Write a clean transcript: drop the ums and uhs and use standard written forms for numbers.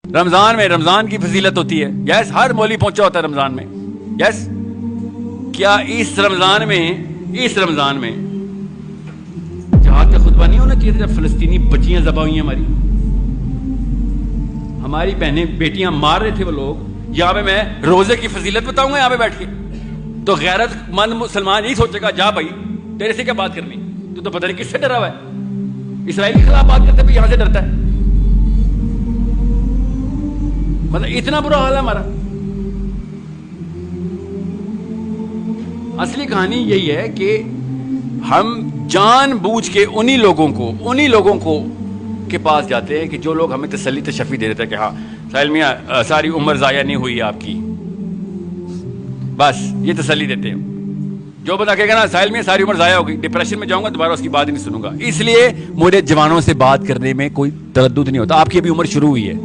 रमजान में रमजान की फजीलत होती है। यस, हर मौलवी पहुंचा होता है रमजान में। यस, क्या इस रमजान में जहाद का खुतबा नहीं होना चाहिए था जब फलस्तीनी बच्चियां ज़बा हुई हैं? हमारी बहनें बेटियां मार रहे थे वो लोग। यहां पे मैं रोजे की फजीलत बताऊंगा यहां पे बैठ के, तो गैरतमंद मुसलमान यही सोचेगा, जा भाई तेरे से क्या बात करनी, तू तो पता नहीं किससे डरा हुआ है। इसराइल के खिलाफ बात करते यहां से डरता है। मतलब इतना बुरा हाल है हमारा। असली कहानी यही है कि हम जानबूझ के उन्हीं लोगों को के पास जाते हैं कि जो लोग हमें तसल्ली तशफ़ी दे देते हैं कि हाँ साहिल मियाँ सारी उम्र ज़ाया नहीं हुई आपकी, बस ये तसल्ली देते हैं। जो बंदा कहेगा ना साहिल मियाँ सारी उम्र ज़ाया हो गई, डिप्रेशन में जाऊंगा, दोबारा उसकी बात ही नहीं सुनूंगा। इसलिए मुझे जवानों से बात करने में कोई तरद्दुद नहीं होता। आपकी अभी उम्र शुरू हुई है।